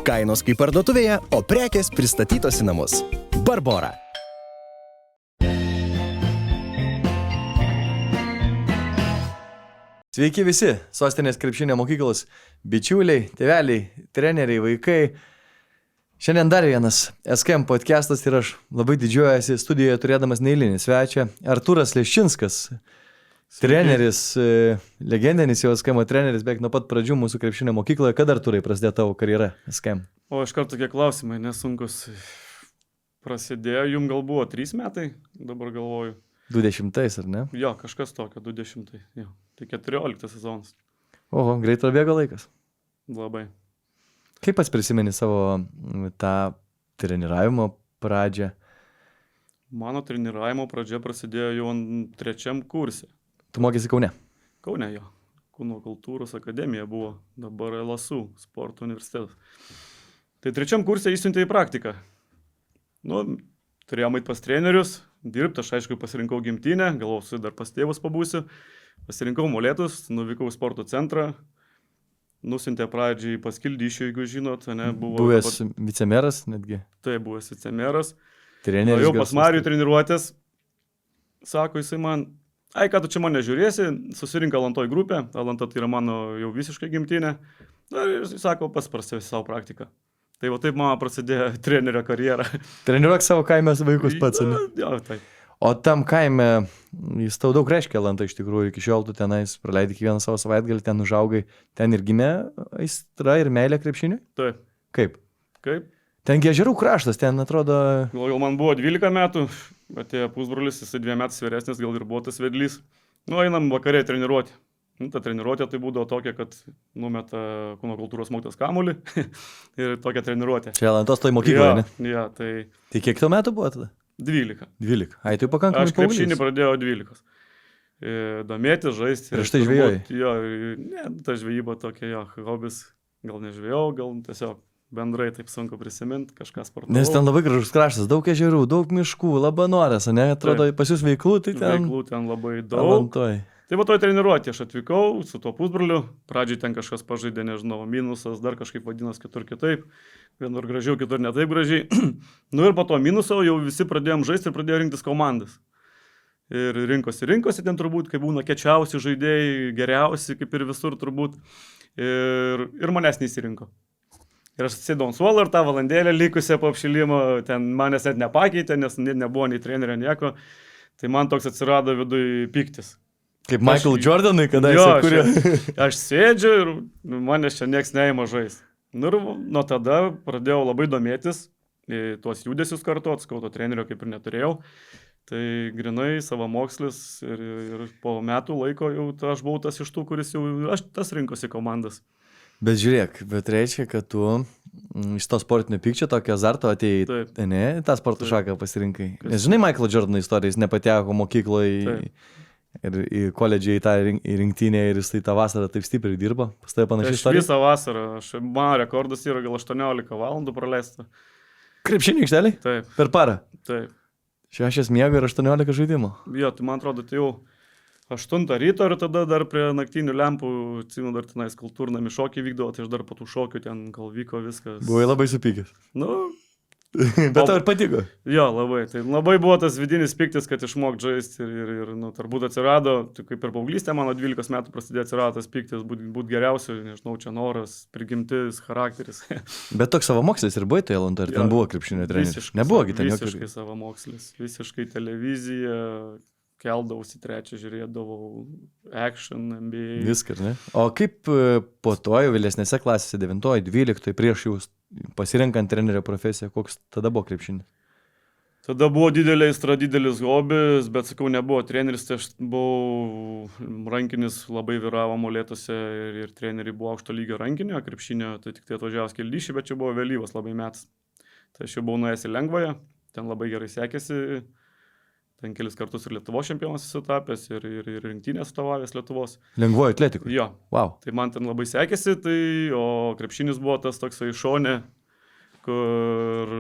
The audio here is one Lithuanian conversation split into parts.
Kainos kaip parduotuvėje, o prekės pristatytos į namus. Barbora. Sveiki visi, Sostinės krepšinio mokyklos bičiuliai, tėveliai, treneriai, vaikai. Šiandien dar vienas SKM podcastas ir aš labai didžiuojasi studijoje turėdamas neeilinį svečią. Artūras Leščinskas, treneris, legendinis jau SKM treneris, beveik nuo pat pradžių mūsų krepšinio mokykloje. Kada, Artūrai, prasidėjo tavo karjera SKM? O iš karto tokie klausimai, nesunkus. Prasidėjo, jums gal buvo 3 metai, dabar galvoju. 20, ar ne? Jo, kažkas tokio, 20. Jo. Tai 14 sezonas. Oho, greit prabėgo laikas. Labai. Kaip pats prisimeni savo tą treniravimo pradžią? Mano treniravimo pradžia prasidėjo jau 3 kurse. Tu mokėsi Kaune? Kaune jo. Kūno kultūros akademija buvo, dabar LSU, sporto universitetas. Tai 3 kurse įsiuntė į praktiką. Turėjom eit pas trenerius, dirbti, aš aišku pasirinkau gimtinę, galvosiu dar pas tėvus pabūsiu. Pasirinkau Molėtus, nuvykau į sporto centrą, nusintė pradžiai pas Kildyšių, jeigu žinot, ne, buvo... Buvęs vicemeras netgi? Tai buvęs vicemeras. Treneris. Jau pas Marijų treniruotės, sako jisai man, ką tu čia mane žiūrėsi, susirink Alantoj grupę, Alanta tai yra mano jau visiškai gimtinė, ir jis sako, pasprasė savo praktiką. Tai va taip mano prasidėjo trenerio karjera. Treniruok savo kaime vaikus pats, ne? Jo, taip. O tam kaime, jis tau daug reiškia, Alanta, iš tikrųjų, iki šiol tu tenais praleidai kiekvieną savo savaitgalį, ten užaugai, ten ir gimė aistra ir meilė krepšiniui? Taip. Kaip? Kaip? Ten Ežerų kraštas, ten atrodo... Gal man buvo 12 metų, atėjo pusbrolis, jisai 2 metus vyresnis, gal ir buvo tas vedlys. Einam vakarė treniruoti. Ta treniruotė tai būdavo tokia, kad numeta kūno kultūros mokytojas kamuolį ir tokia treniruotė. Čia Alantos toj mokykloje, ne? Ja, tai... Tai kiek tau metų buvo tada? 12. 12. Ai, tai pakankamai aš krepšinį pradėjau 12. Domėtis, žaisti. Ir štai žvejojai? Jo, ne, ta žvejyba tokia, jo, hobis, gal nežvejau, gal tiesiog bendrai taip sunku prisiminti, kažką sportavau. Nes ten labai gražus kraštas, daug ežerų, daug miškų, Labanoras, ne, atrodo, pas jūs veiklų, tai ten... Veiklų ten labai daug. Alantoj. Tai va toj treniruotė aš atvykau su tuo pusbroliu, pradžiai ten kažkas pažaidė, nežinau, minusas, dar kažkaip vadinas kitur kitaip, vienur gražiau, kitur ne taip gražiai. Ir po to minuso jau visi pradėjom žaisti ir pradėjo rinktis komandas. Ir rinkosi ten turbūt, kai būna kečiausi žaidėjai, geriausi, kaip ir visur turbūt. Ir manęs neįsirinko. Ir aš sėdau ant suolo ir tą valandėlę likusią po apšilimo, ten manęs net nepakeitė, nes nebuvo nei trenerio nieko. Tai man toks atsirado viduj piktis. Kaip Michael Jordanui, kada jis kuria. Aš sėdžiu ir manęs čia nieks neima žaisti. Ir nuo tada pradėjau labai domėtis, tuos judesius kartuot, skauto trenerio kaip ir neturėjau. Tai grinai savamokslis ir po metų laiko jau aš buvau tas iš tų, kuris jau tas rinkosi komandas. Bet žiūrėk, bet reiškia, kad tu iš to sportinio pykčio tokio azarto atėjai, ne, tą sporto šaką pasirinkai. Nes žinai Michael Jordan istoriją, jis nepateko mokykloje ir į koledžią į tą rinktinę ir jis tai tą vasarą taip stipriai dirbo. Pas tave panašiai istorija? Visą vasarą, mano rekordas yra gal 18 valandų praleista. Krepšinį aikštelėj? Taip. Per parą? Taip. 6 miego ir 18 žaidimų? Jo, tai man atrodo, tai jau 8 ryto ir tada dar prie naktinių lempų, atsimenu, dar tenais kultūrnami šokiai vykdavo, tai aš dar po tų šokių ten gal vyko viskas. Buvai labai supykęs. Bet tau ir patiko? Jo, labai. Tai labai buvo tas vidinis piktis, kad išmok žaisti ir turbūt atsirado, tai kaip ir paauglystė, mano 12 metų prasidėjo atsirado tas piktis, būt geriausiu, nežinau, čia noras, prigimtis, charakteris. Bet toks savamokslis ir buvai tai Alantoj, ar ten buvo krepšinio treneris? Nebuvo ten jokio. Visiškai savamokslis, visiškai televizija, keldavausi 3, žiūrėdavau Action, NBA. Viskas, ne? O kaip po to jau vėlesnėse klasėse 9, 12, prieš jūs pasirenkant trenerio profesiją, koks tada buvo krepšinis? Tada buvo didelis hobis, bet sakau, nebuvo treneris, tai aš buvau rankinis, labai vyravo Molėtuose ir treneriai buvo aukšto lygio rankinio, krepšinio, tai tik tai atvažiavęs Kildyšį, bet čia buvo vėlyvas labai metas. Tai aš jau buvau nuėjęs į lengvąją, ten labai gerai sekėsi. Ten kelis kartus ir Lietuvos čempionas susitapęs ir rinktinės atstovavęs Lietuvos. Lengvoji atletikui? Jo. Wow. Tai man ten labai sekėsi, o krepšinis buvo tas toksai šone, kur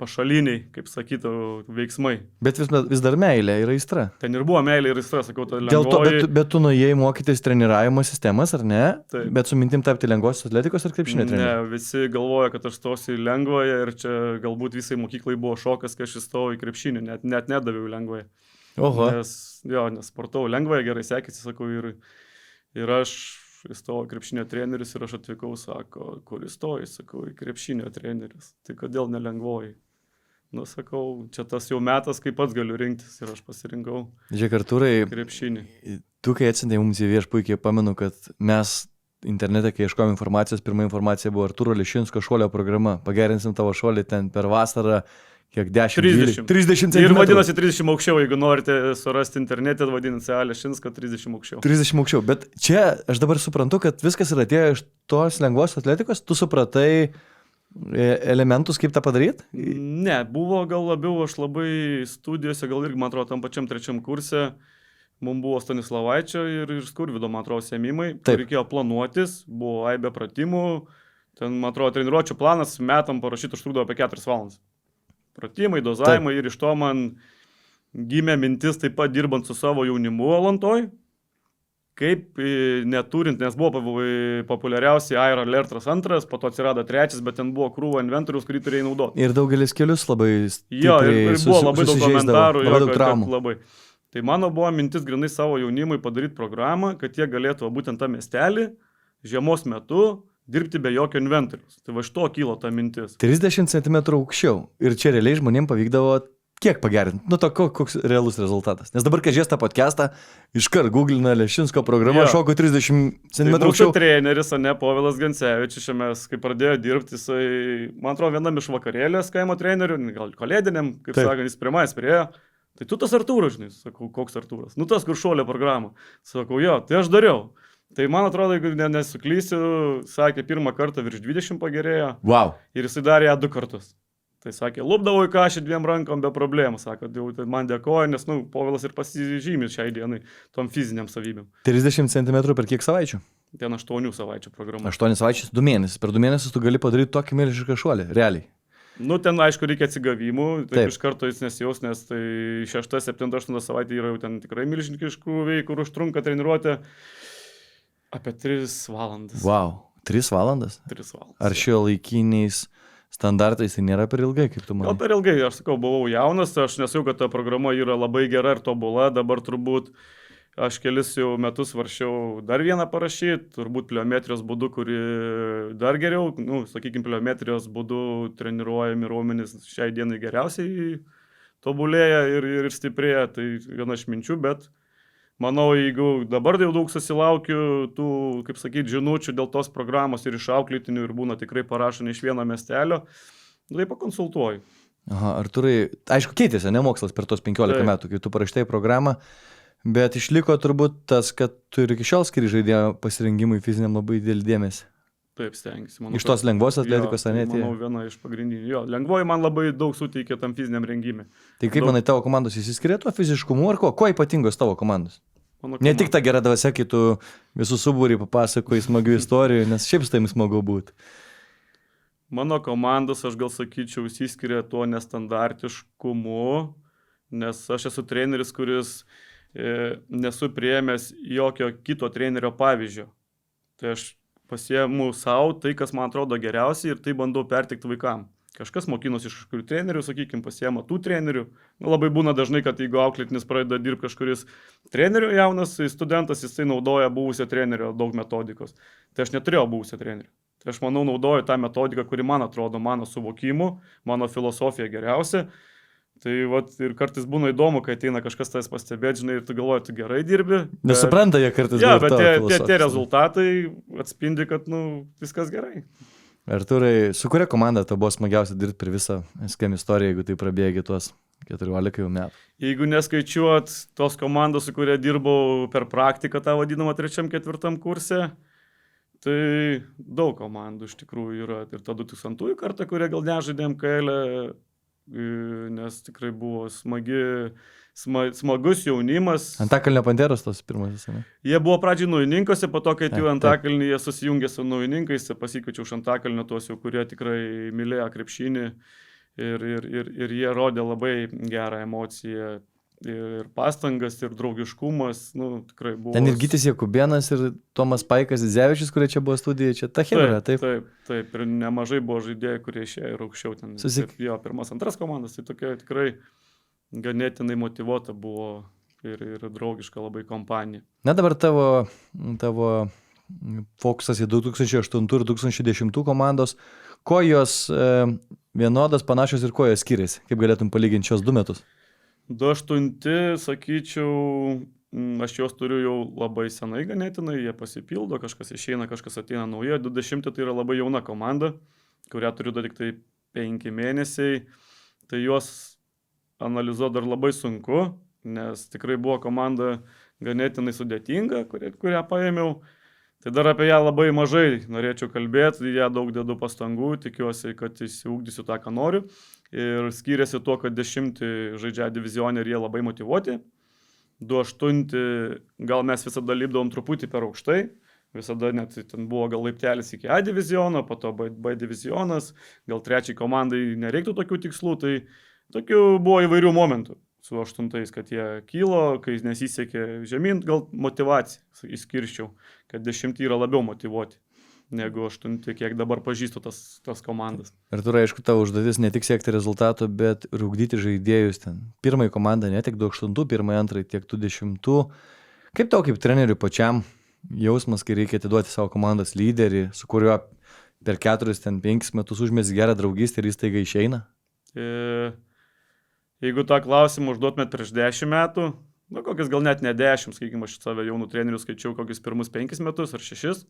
pašaliniai, kaip sakytų, veiksmai. Bet vis dar meilė ir aistra. Ten ir buvo meilė ir aistra, sakau, ta Dėl to, lengvoji. bet tu nuėjai mokytis treniravimo sistemas, ar ne? Taip. Bet su mintim tapti lengvosios atletikos ir krepšinio treneriu. Ne, visi galvoja, kad aš stosiu į lengvąją ir čia galbūt visai mokyklai buvo šokas, kai aš įstojau į krepšinį, net nedaviau lengvąją. Oho. Nes sportau lengvąją, gerai sekėsi, sakau, ir aš įstojau krepšinio treneris ir aš atvykau, sako, kur įstojai, sakau, į krepšinio treneris. Tai kodėl nelengvoji? Nu, sakau, čia tas jau metas, kai pats galiu rinktis ir aš pasirinkau Žiūrėk, Artūrai, krepšinį. tu kai atsintei mums į aš puikiai pamenu, kad mes internete, kai ieškojom informacijos, pirma informacija buvo Artūro Lešinsko šuolio programa. Pagerinsim tavo šuolį ten per vasarą, kiek 10, 30 Ir cm. vadinasi 30 aukščiau, jeigu norite surasti internete, vadinasi Lešinsko 30 aukščiau. 30 aukščiau, bet čia aš dabar suprantu, kad viskas yra atėjo iš tos lengvos atletikos, tu supratai elementus, kaip tą padaryti? Ne, buvo gal labiau, aš labai studijose, gal irgi, man atrodo, tam pačiam 3 kurse, mums buvo Stanislavaičio ir Skurvido, man atrodo, sėmimai, reikėjo planuotis, buvo aibė pratimų, ten, man atrodo, treniruočių planas metam parašyti užtrukdavo apie 4 valandas. Pratimai, dozavimai ir iš to man gimė mintis taip pat dirbant su savo jaunimu Alantoj, kaip neturint, nes buvo populiariausiai Air Alertras 2, po to atsirado 3, bet ten buvo krūva inventorius, kurį turėjai naudoti. Ir daugelis kelius labai Jo, ir buvo labai daug komentarų, labai daug traumų. Labai. Tai mano buvo mintis grinai savo jaunimui padaryti programą, kad jie galėtų būtent tą miestelį žiemos metu dirbti be jokio inventorius. Tai va iš to kilo ta mintis. 30 cm aukščiau. Ir čia realiai žmonėms pavykdavo kiek pagerinti. Nu, to koks realus rezultatas. Nes dabar, kai žies tą podcastą, iškart googlina Lešinsko programą, šoko 30 cm aukščiau. Mūsų treneris, ne, Povilas Gancevičius, mes, kai pradėjo dirbti, jisai, man atrodo, vienam iš vakarėlės kaimo trenerių, gal kalėdiniam, kaip sakant, jis pirmais priejo. Tai tu tas Artūras, žinai, sakau, koks Artūras? Nu, tas, kur šuolio programą. Sakau, jo, tai aš dariau. Tai man atrodo, jeigu nesuklysiu, sakė, pirmą kartą virš 20 pagerėjo. Wow. Ir jisai darė ją 2 kartus. Tai sakė, lupdavau į kašį 2 rankom be problemų. Sako, tai man dėkoja, nes, nu, Povilas ir pasižymė šiai dienai tom fiziniam savybėm. 30 cm per kiek savaičių? Ten 8 savaičių programa. 8 savaičių, 2 mėnesius. Per 2 mėnesius tu gali padaryti tokį milžinišką šuolį, realiai. Nu, ten, aišku, reikia atsigavimų, taip iš karto jis nesijaus, nes tai 6, 7, 8 savaitė yra jau ten tikrai milžiniškų veiklų, kur užtrunka treniruotė apie 3 valandas. Wow, 3 valandas? 3 valandas. Ar šio laikiniais standartais tai nėra per ilgai, kaip tu manai? Gal per ilgai, aš sakau, buvau jaunas, aš nesau, kad ta programa yra labai gera ir tobula, dabar turbūt aš kelis jau metus varšiau dar vieną parašyti, turbūt pliometrijos būdu, kuri dar geriau, nu, sakykime, pliometrijos būdu treniruojami raumenys šiai dienai geriausiai tobulėja ir stiprėja, tai viena iš minčių, bet manau, jeigu dabar jau daug susilaukiu tų, kaip sakyti, žinučių dėl tos programos ir iš auklėtinių ir būna tikrai parašo ne iš vieno miestelio, tai pakonsultuoju. Aha, Artūrai, aišku, keitėsi, ne mokslas per tos 15 metų, kai tu paraštai programą. Bet išliko turbūt tas, kad tu ir iki šiol skiri žaidėjo pasirinkimui fiziniam labai didelį dėmesį. Taip, stengiuosi. Iš tos lengvos atletikos, ar ne? Manau, viena iš pagrindinių. Jo, lengvoji man labai daug suteikia tam fiziniam rengimui. Tai kaip manai, tavo komandos įsiskiria tuo fiziškumu ar ko? Kuo ypatingos tavo komandos? Ne tik ta gera dvasia, kai tu visų subūrį papasakoji smagių istorijų, nes šiaip su tavim smagu būti. Mano komandos, aš gal sakyčiau, įsiskiria tuo nestandartiškumu, nes aš esu treneris, kuris nesu priėmęs jokio kito trenerio pavyzdžio. Tai aš pasiemu savo tai, kas man atrodo geriausiai ir tai bandau perteikti vaikam. Kažkas mokinos iš kažkurių trenerių, sakykime, pasiema tų trenerių. Nu, labai būna dažnai, kad jeigu auklėtinis pradeda dirbti kažkuris trenerių jaunas studentas, jisai naudoja buvusio trenerio daug metodikos. Tai aš neturėjau buvusio trenerio. Tai aš manau, naudoju tą metodiką, kuri man atrodo mano suvokimu, mano filosofija geriausia. Tai vat, ir kartais būna įdomu, kai ateina kažkas tas pastebėti, žinai, ir tu galvoji, tu gerai dirbi. Nesupranta jie kartais. Ja, bet tie rezultatai atspindi, kad viskas gerai. Artūrai, su kuria komanda tau buvo smagiausia dirbti per visą SKM istoriją, jeigu tai prabėgi tuos 14 metų? Jeigu neskaičiuot tos komandos, su kuria dirbau per praktiką, tą vadinamą 3-4 kurse, tai daug komandų iš tikrųjų yra. Ir ta 2000 kartą, kurią gal nežaidėm KL, nes tikrai buvo smagus jaunimas. Antakalnio Panteros tos pirmasis, ne? Jie buvo pradžiai naujininkose, po to, kai atėjo Antakalnį, jie susijungė su naujininkais, pasikviečiau iš Antakalnio tuos jau, kurie tikrai mylėjo krepšinį ir jie rodė labai gerą emociją ir pastangas, ir draugiškumas, tikrai buvo. Ten ir Gytis Jakubėnas, ir Tomas Paikas Dzevičius, kurie čia buvo studijoje, čia ta chebra, taip? Taip, ir nemažai buvo žaidėjai, kurie išėjo ir aukščiau ten. Jo, pirmas, antras komandas, tai tokia tikrai ganėtinai motyvuota buvo ir draugiška labai kompanija. Na dabar tavo fokusas į 2008 ir 2010 komandos, ko jos vienodas, panašios ir ko jos skiriasi? Kaip galėtum palyginti šios 2 metus? 2008, sakyčiau, aš juos turiu jau labai senai ganėtinai, jie pasipildo, kažkas išeina, kažkas ateina nauja. 20 tai yra labai jauna komanda, kurią turiu dar tik tai 5 mėnesiai. Tai juos analizuoti dar labai sunku, nes tikrai buvo komanda ganėtinai sudėtinga, kurią paėmiau. Tai dar apie ją labai mažai norėčiau kalbėti, ją daug dedu pastangų, tikiuosi, kad įsiugdysiu tą, ką noriu. Ir skiriasi tuo, kad 10 žaidžia divizionė ir jie labai motyvuoti. 2-8 gal mes visada lipdavom truputį per aukštai, visada net ten buvo gal laiptelis iki A diviziono, po to B divizionas, gal 3 komandai nereiktų tokių tikslų, tai tokių buvo įvairių momentų su 8, kad jie kylo, kai nesisekė žemyn, gal motivaciją įskirščiau, kad 10 yra labiau motyvuoti negu 8, kiek dabar pažįstu tas komandas. Ir tu, aišku, tavo užduotis ne tik siekti rezultatų, bet ir ugdyti žaidėjus ten. Pirmąjį komandą, ne tik 8, pirmąjį, antrąjį, tiek 10. Kaip tau kaip treneriui pačiam jausmas, kai reikia atiduoti savo komandos lyderį, su kuriuo per 4-5 metus užmėsi gerą draugystę ir jis taiga išeina? Jeigu tą klausimą užduotumėt prieš 10 metų, kokius gal net ne 10, sakykime, aš save jaunų trenerių skaičiau kokius pirmus 5 metus ar 6.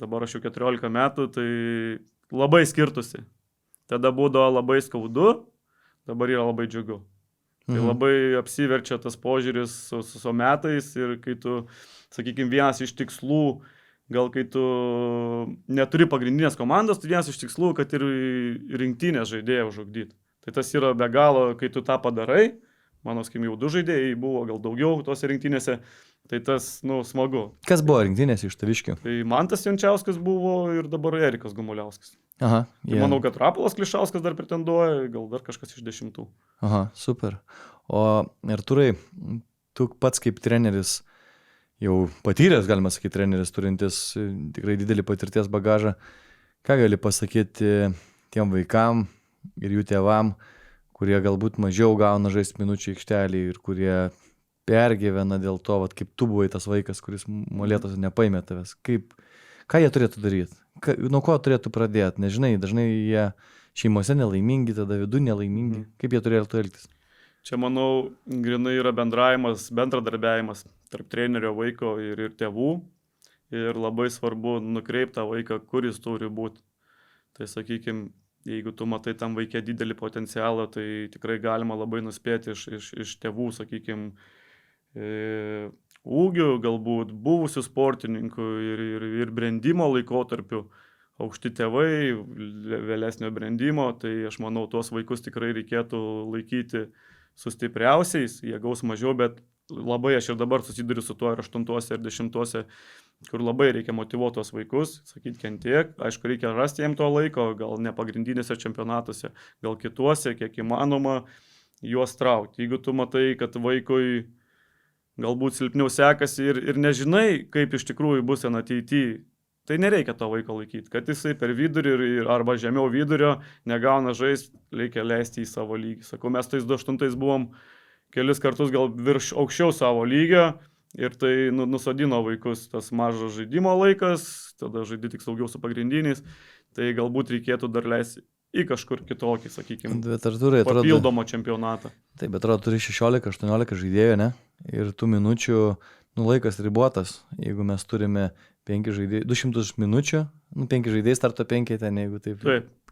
Dabar aš jau 14 metų, tai labai skirtusi. Tada būdavo labai skaudu, dabar yra labai džiugu. Tai labai apsiverčia tas požiūris su metais ir kai tu, sakykime, vienas iš tikslų, gal kai tu neturi pagrindinės komandos, tai vienas iš tikslų, kad ir rinktinės žaidėjai užugdyti. Tai tas yra be galo, kai tu tą padarai, mano skim jau 2 žaidėjai buvo, gal daugiau tose rinktinėse, tai tas, smagu. Kas buvo rinktinėse iš taviškių? Tai Mantas Jančiauskas buvo ir dabar Erikas Gumuliauskas. Aha. Tai manau, kad Rapolas Klišauskas dar pretenduoja, gal dar kažkas iš 10. Aha, super. O Artūrai, tu pats kaip treneris, jau patyręs, galima sakyti, treneris, turintis tikrai didelį patirties bagažą, ką gali pasakyti tiem vaikam ir jų tėvam, kurie galbūt mažiau gauna žaisti minučių aikštelį ir kurie pergyvena dėl to, kaip tu buvai tas vaikas, kuris molėtose nepaėmė tavęs. Ką jie turėtų daryti? Nuo ko turėtų pradėti? Nežinai, dažnai jie šeimose nelaimingi, tada vidu nelaimingi. Kaip jie turėtų elgtis? Čia, manau, grinai yra bendradarbiavimas tarp trenerio, vaiko ir tėvų. Ir labai svarbu nukreipti tą vaiką, kur jis turi būti. Tai, sakykime, jeigu tu matai tam vaikė didelį potencialą, tai tikrai galima labai nuspėti iš tėvų, sakykime, ūgių, galbūt buvusių sportininkų ir brendimo laikotarpių, aukšti tėvai, vėlesnio brendimo, tai aš manau, tuos vaikus tikrai reikėtų laikyti su stipriausiais, jie gaus mažiau, bet labai aš ir dabar susiduriu su tuo ir 8 ir 10, kur labai reikia motyvuoti tuos vaikus, sakyti, kentiek, aišku, reikia rasti jiems to laiko, gal ne pagrindinėse čempionatuose, gal kituose, kiek įmanoma, juos traukti. Jeigu tu matai, kad vaikui galbūt silpniau sekasi ir nežinai, kaip iš tikrųjų bus ten ateityje, tai nereikia to vaiko laikyti, kad jisai per vidurį arba žemiau vidurio negauna žaisti, reikia leisti į savo lygį. Sakau, mes tais 2-8 buvom kelis kartus gal virš aukščiau savo lygio ir tai nusodino vaikus tas mažas žaidimo laikas, tada žaidži tik saugiau su pagrindiniais, tai galbūt reikėtų dar leisti į kažkur kitokį, sakykime, papildomą čempionatą. Taip, bet atrodo, turi 16-18 žaidėjų, ne? Ir tų minučių, laikas ribotas. Jeigu mes turime 5 žaidėjų, 200 minučių, 5 žaidėjai starto 5 ten, jeigu taip,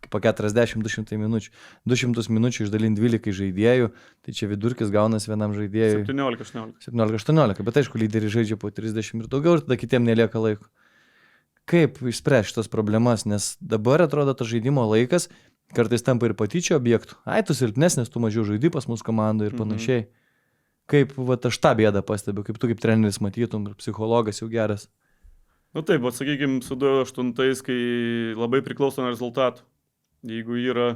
po 40-200 minučių. 200 minučių išdalint 12 žaidėjų, tai čia vidurkis gaunas vienam žaidėjui. 17-18, bet aišku, lyderiai žaidžia po 30 ir daugiau, ir tada kitiem nelieka laiko. Kaip išspręsti šitas problemas, nes dabar atrodo tas žaidimo laikas kartais tampa ir patyčio objektų. Ai, tu silpnesnis, tu mažiau žaidži pas mus komandoje ir panašiai. Kaip aš tą bėdą pastebiu, kaip tu kaip treneris matytum ir psichologas jau geras. Taip, sakykime, su 2-8, kai labai priklauso nuo rezultatų. Jeigu yra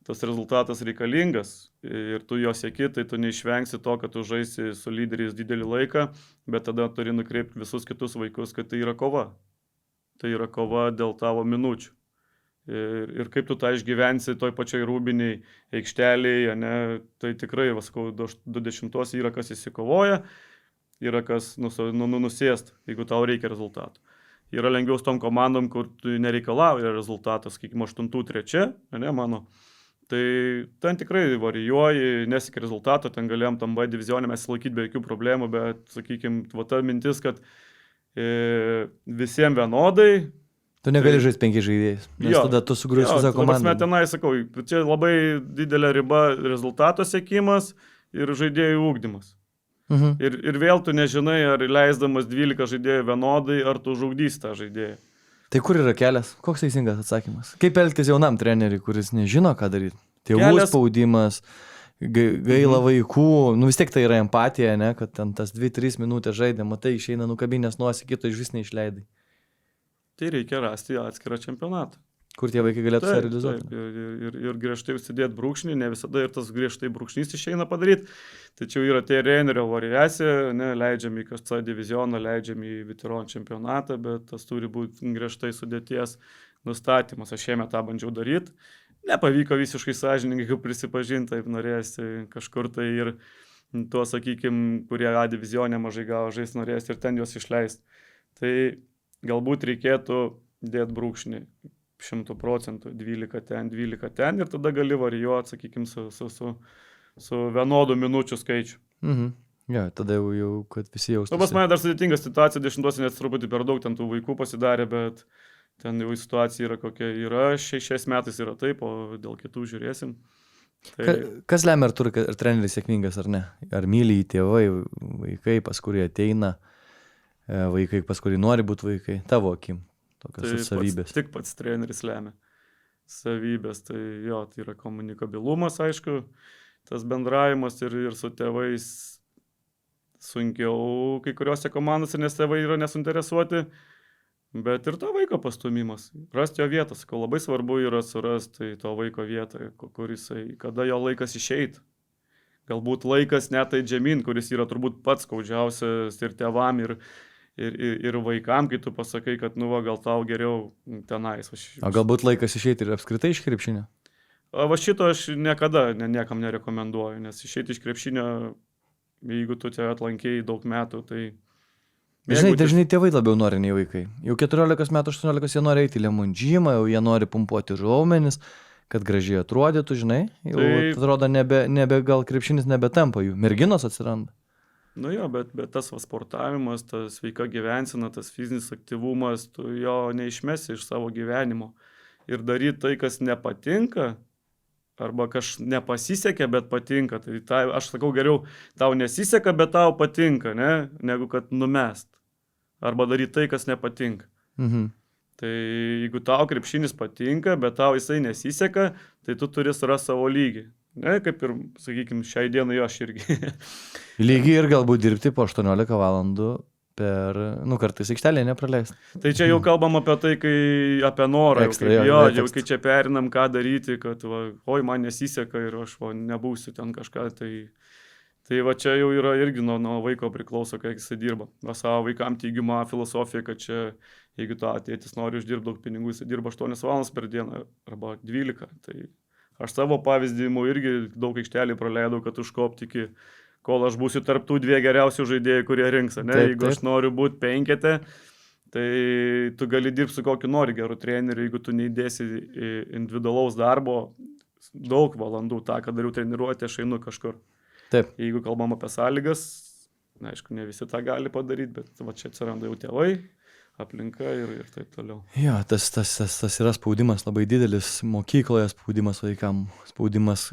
tas rezultatas reikalingas ir tu jo sieki, tai tu neišvengsi to, kad tu žaisi su lyderiais didelį laiką, bet tada turi nukreipti visus kitus vaikus, kad tai yra kova. Tai yra kova dėl tavo minučių. Ir kaip tu tą išgyvensi toj pačioj rūbiniai aikštelėje, ne, tai tikrai, vasakau, 20 yra kas įsikovoja, yra kas nusėst, jeigu tau reikia rezultatų. Yra lengviau su tom komandom, kur tu nereikalauja rezultatas, sakykime, 8-3, ne, mano. Tai ten tikrai varijuoji, nesik rezultato, ten galėjom tam B divizionė mes laikyti be jokių problemų, bet, sakykime, ta mintis, kad visiems vienodai. Tu negali žaisti 5 žaidėjais, nes tada tu sugriusi visą komandą. Mes tenai, sakau, čia labai didelė riba rezultato siekimas ir žaidėjų ūkdymas. Ir vėl tu nežinai, ar leisdamas 12 žaidėjų vienodai, ar tu žugdys tą žaidėją. Tai kur yra kelias? Koks teisingas atsakymas? Kaip elgtis jaunam treneriui, kuris nežino, ką daryti? Tėvų spaudimas, gaila vaikų, vis tiek tai yra empatija, ne? Kad ten tas 2-3 minutės žaidė, matai, išeina nukabinės nuosi, kito iš vis neišleidai. Tai reikia rasti atskirą čempionatą. Kur tie vaikai galėtų taip, realizuoti. Taip, ir griežtai užsidėti brūkšnį, ne visada ir tas griežtai brūkšnys išeina padaryti. Tačiau yra trenerio variacija, ne, leidžiam į KC divizioną, leidžiam į veteranų čempionatą, bet tas turi būti griežtai sudėties nustatymas. Aš šiemet tą bandžiau daryti. Nepavyko visiškai sąžiningai, kaip prisipažinti, taip norėsi kažkur tai ir tuo, sakykime, kurie A divizionė mažai gavo žaisti, norėsi ir ten juos išleisti. Tai galbūt reikėtų dėti brūkšnį. 100%, 12 ten ir tada gali varijuoti, sakykime, su vienodu minučių skaičiu. Ja, tada jau kad visi jaustųsi. Pas mane dar sudėtinga situacija, 10 net truputį per daug ten tų vaikų pasidarė, bet ten jau situacija yra kokia yra, šiais metais yra taip, o dėl kitų žiūrėsim. Tai... Kas lemia, ar treneris sėkmingas ar ne? Ar myli į tėvai, vaikai, pas kurį ateina, vaikai, pas kurį nori būti vaikai, tavo akim? Tai savybės. Tik pats treneris lemia savybės, tai jo, tai yra komunikabilumas, aišku, tas bendravimas ir su tėvais sunkiau kai kuriuose komandose, nes tėvai yra nesuinteresuoti, bet ir to vaiko pastumimas, rasti jo vietą, sakau, labai svarbu yra surasti to vaiko vietą, kur jisai, kada jo laikas išeit. Galbūt laikas net tai žemyn, kuris yra turbūt pats skaudžiausias ir tėvam, ir vaikam, kai tu pasakai, kad, gal tau geriau tenais. O galbūt laikas išeiti ir apskritai iš krepšinio? Va šito aš niekada niekam nerekomenduoju, nes išeiti iš krepšinio, jeigu tu čia atlankėjai daug metų, tai... Dažnai tėvai labiau nori nei vaikai. Jau 14 metų, 18 jie nori eiti į lemonžymą, jau jie nori pumpuoti raumenis, kad gražiai atrodytų, žinai. Jau tai... atrodo, nebe gal krepšinis nebetampa jų. Merginos atsiranda. Jo, bet tas sportavimas, tas sveika gyvensena, tas fizinis aktyvumas, tu jo neišmesi iš savo gyvenimo. Ir daryti tai, kas nepatinka, arba kas nepasisekė, bet patinka. Tai aš sakau, geriau tau nesiseka, bet tau patinka, ne? Negu kad numest. Arba daryti tai, kas nepatinka. Tai jeigu tau krepšinis patinka, bet tau jisai nesiseka, tai tu turi surasti savo lygį. Ne, kaip ir, sakykime, šiai dienai aš irgi. Lygiai ir galbūt dirbti po 18 valandų per, kartais aikštelėje nepraleisti. Tai čia jau kalbam apie tai, kai apie norą, kai čia perinam, ką daryti, kad, oi, man nesiseka ir aš nebūsiu ten kažką, tai va čia jau yra irgi nuo vaiko priklauso, kai jisai dirba. Savo vaikam teigiama filosofija, kad čia, jeigu to tėtis nori uždirbti daug pinigų, jisai dirba 8 valandas per dieną arba 12, tai... Aš savo pavyzdžimu irgi daug aikštelį praleidau, kad užkopti iki, kol aš būsiu tarptų 2 geriausių žaidėjų, kurie rinks. Jeigu aš noriu būti 5, tai tu gali dirbti su kokiu nori geru treneriu, jeigu tu neįdėsi individualaus darbo, daug valandų, tą, kad dariau treniruotę, aš einu kažkur. Taip. Jeigu kalbam apie sąlygas, aišku, ne visi tą gali padaryti, bet va čia atsiranda jau tėvai, aplinka ir taip toliau. Jo, tas yra spaudimas labai didelis mokykloje, spaudimas vaikam, spaudimas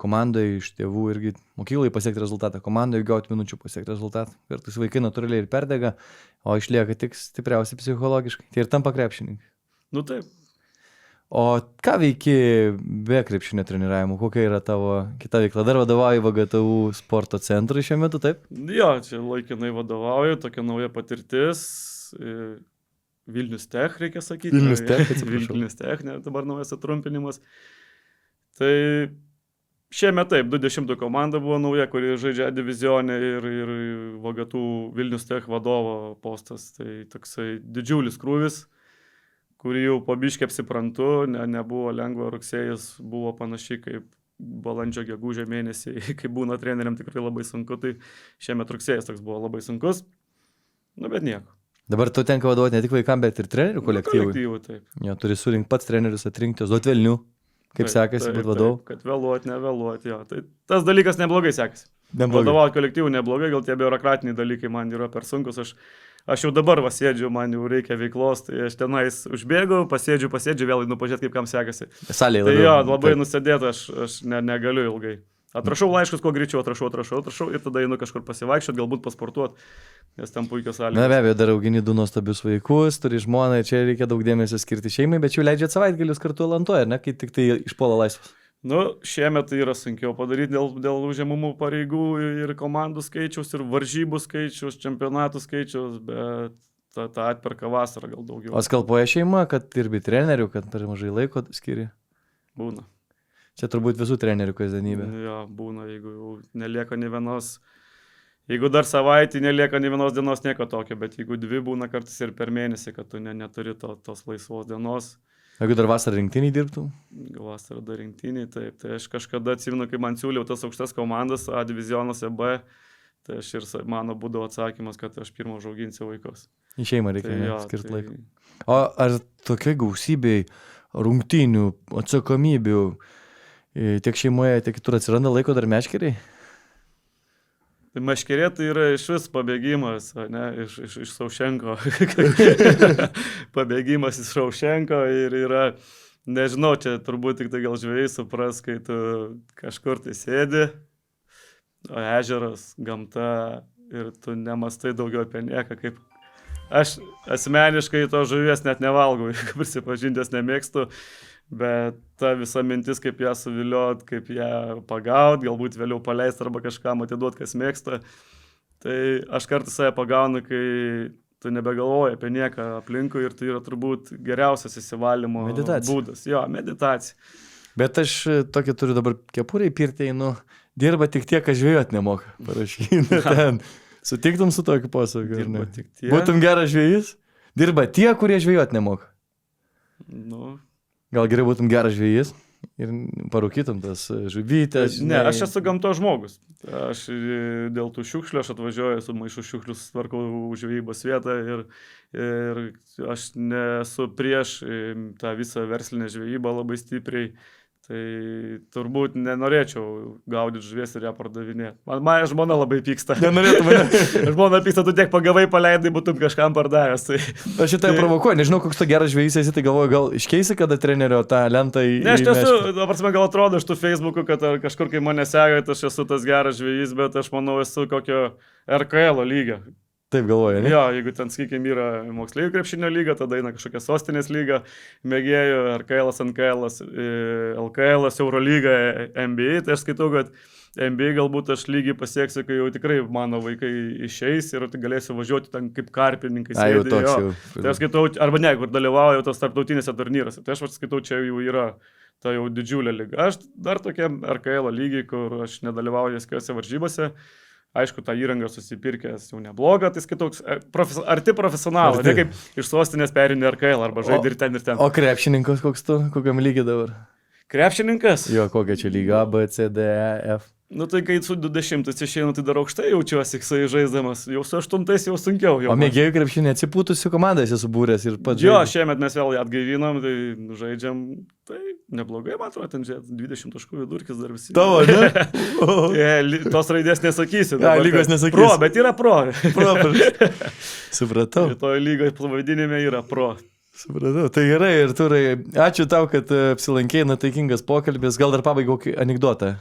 komandai iš tėvų irgi mokyklai pasiekti rezultatą, komandai gauti minučių pasiekti rezultatą. Kartais vaikai natūraliai ir perdega, o išlieka tik stipriausiai psichologiškai. Tai ir tampa krepšininkai. Taip. O ką veiki be krepšinio treniravimo? Kokia yra tavo kita veikla? Dar vadovauji VGTU sporto centrui šiuo metu, taip? Jo, čia laikinai vadovauju, tokia nauja patirtis. Vilnius Tech, reikia sakyti. Vilnius Tech, atsiprašau. Vilnius Tech, dabar naujas atrumpinimas. Tai šiemet taip, 20 komanda buvo nauja, kuri žaidžia divizionė ir Vogatų Vilnius Tech vadovo postas. Tai toksai didžiulis krūvis, kurį jau pabiškai apsiprantu, nebuvo lengva, rugsėjas buvo panašiai kaip balandžio gegužė mėnesį, kai būna treneriam tikrai labai sunku, tai šiemet rugsėjas toks buvo labai sunkus, bet nieko. Dabar tu tenka vadovauti ne tik vaikam, bet ir trenerių kolektyvui. Kolektyvui, taip. Jo, turi surinkti pats trenerius, atrinkti, duoti velnių, kaip sekasi būti vadovu. Kad vėluoti, nevėluoti, jo. Tai tas dalykas neblogai sekasi. Neblogai. Vadovauti kolektyvui neblogai, gal tie biurokratiniai dalykai man yra per sunkus, aš jau dabar sėdžiu, man jau reikia veiklos, tai aš tenais užbėgu, pasėdžiu, vėl einu pažiūrėti, kaip kam sekasi. Salėje tai labiau. Jo, labai nusėdėti, aš negaliu ilgai. Atrašau laiškus, kuo greičiau atrašau ir tada einu kažkur pasivaikščioti, galbūt pasportuoti, nes tam puikios sąlygos. Na be abejo, dar augini 2 nuostabius vaikus, turi žmoną ir čia reikia daug dėmesio skirti šeimai, bet jau leidžiat savaitgalius kartu Alantoje, ne, kai tik tai išpuola laisvas. Šiemet tai yra sunkiau padaryti dėl užimamų pareigų ir komandų skaičiaus, ir varžybų skaičiaus, čempionatų skaičiaus, bet tą atperka vasarą gal daugiau. O skalpoja šeima, kad dirbi trenerių, kad per mažai laiko skiri? Būna. Čia turbūt visų trenerių kasdienybė. Jo, būna, jeigu jau nelieka nei vienos, jeigu dar savaitį nelieka nei vienos dienos, nieko tokio, bet jeigu 2 būna kartais ir per mėnesį, kad tu neturi tos laisvos dienos. Jeigu dar vasarą rinktiniai dirbtų? Vasarą dar rinktiniai, taip. Tai aš kažkada atsimenu, kai man siūliau tas aukštas komandas A divizionuose B, tai aš ir mano būdavo atsakymas, kad aš pirmą užauginsiu vaikus. Į šeimą reikia tai skirti laiko. O ar tokia gausybė rungtynių, atsakomybių tiek šeimoje, tiek kitur atsiranda laiko dar meškeriai? Tai meškerė tai yra iš vis pabėgimas, ne, iš Saušenko. Pabėgimas iš Saušenko ir yra, nežinau, čia turbūt tik tai gal žvejai supras, kai tu kažkur tai sėdi, o ežeras, gamta ir tu nemastai daugiau apie nieką. Kaip aš asmeniškai to žuvies net nevalgau, prisipažintęs nemėgstu. Bet ta visa mintis, kaip ją suviliot, kaip ją pagaut, galbūt vėliau paleisti arba kažkam atiduot, kas mėgsta. Tai aš kartais save pagaunu, kai tu nebegalvoji apie nieką aplinkui ir tai yra turbūt geriausias įsivalymo būdas. Jo, meditacija. Bet aš tokį turiu dabar kepurį pirtį, dirba tik tie, kas žvejot nemoka. Parašykime ten. Sutiktum su tokiu pasaku? Dirba tik tie. Būtum geras žvejys? Dirba tie, kurie žvejot nemoka. Gal geriau būtum geras žvejys ir parūkytum tas žuvytės. Ne, aš esu gamtos žmogus. Aš dėl tų šiukšlių, aš atvažiuoju su maišu šiukšlius, tvarkau žvejybos vietą ir aš nesu prieš tą visą verslinę žvejybą labai stipriai. Tai turbūt nenorėčiau gaudyti žuvies ir ją pardavinėti. Man žmona labai pyksta. Nenorėtum mane. Žmona pyksta, tu tiek pagavai, paleidai, būtum kažkam pardavęs. Tai... Aš šitai provokuoju, nežinau, koks to geras žvejys esi, tai galvoju, gal iškeisi kada trenerio tą lentą į... Ne, aš esu, dabar gal atrodo iš tų Facebook'ų, kad kažkur, kai mane seka, aš esu tas geras žvejys, bet aš manau, esu kokio RKL lygio. Taip galvoju, ne? Jo, jeigu ten, sakykime, yra moksleivių krepšinio lyga, tada eina kažkokia sostinės lyga, mėgėjų, RKL, NKL, LKL, Eurolyga, NBA, tai aš skaitau, kad NBA galbūt aš lygiai pasieksiu, kai jau tikrai mano vaikai išeis ir galėsiu važiuoti ten kaip karpininkai. Tai aš skaitau, arba ne, kur dalyvauju tos tarptautinėse turnyruose, tai aš skaitau, čia jau yra ta jau didžiulė lyga. Aš dar tokiam RKL lygiai, kur aš nedalyvauju jokiose varžybose. Aišku, tą įrangą susipirkęs jau neblogą, tai skaitau, arti profesionalą, ne kaip iš sostinės perini RKL arba žaidži ir ten ir ten. O krepšininkas koks tu, kokiam lygiai dabar? Krepšininkas? Jo, kokia čia lyga, A, B, C, D, E, F. Tai kai su 20 išeinu, tai dar aukštai jaučiuosi, kai žaisdamas, jau su 8 jau sunkiau. O mėgėjų krepšinė atsipūtusių komandą esi subūręs ir pats. Jo, šiemet mes vėl atgaivinam, tai žaidžiam, tai neblogai, man atrodo, ten 20 taškų vidurkis dar visi. Tavo, ne? Tos raidės nesakysiu. Lygos nesakysiu. Pro, bet yra pro. Supratau. Toje lygoje pavadinime yra pro. Supratau, tai gerai ir Turai, ačiū tau, kad apsilankėjai, taikingas pokalbis, gal dar pabaigai kokį anekdotą.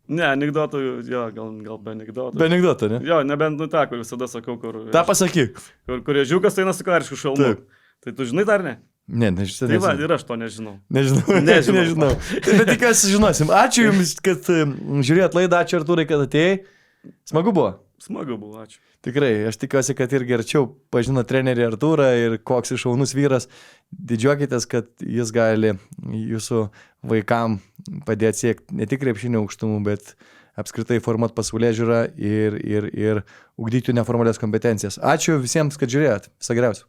Ne, anekdotų, jo, gal be anekdotų. Be anekdotų, ne? Jo, nebent tą, kur visada sakau, kur... Ta pasakyk. Kur ežiukas eina su karišku šalmu. Taip. Tai tu žinai dar ne? Ne, nežinau. Tai va, ir aš to nežinau. Nežinau. Bet tikiuosi žinosim. Ačiū Jums, kad žiūrėjot laidą, ačiū Artūrai, kad atėjai. Smagu buvo. Smagu buvo, ačiū. Tikrai, aš tikiuosi, kad irgi arčiau pažino trenerį Artūrą ir koks jis šaunus vyras. Didžiuokitės, kad jis gali jūsų vaikam padėti siekti ne tik krepšinio aukštumų, bet apskritai formuot pasaulėžiūrą ir ugdyti jų neformalias kompetencijas. Ačiū visiems, kad žiūrėjot. Viso geriausio.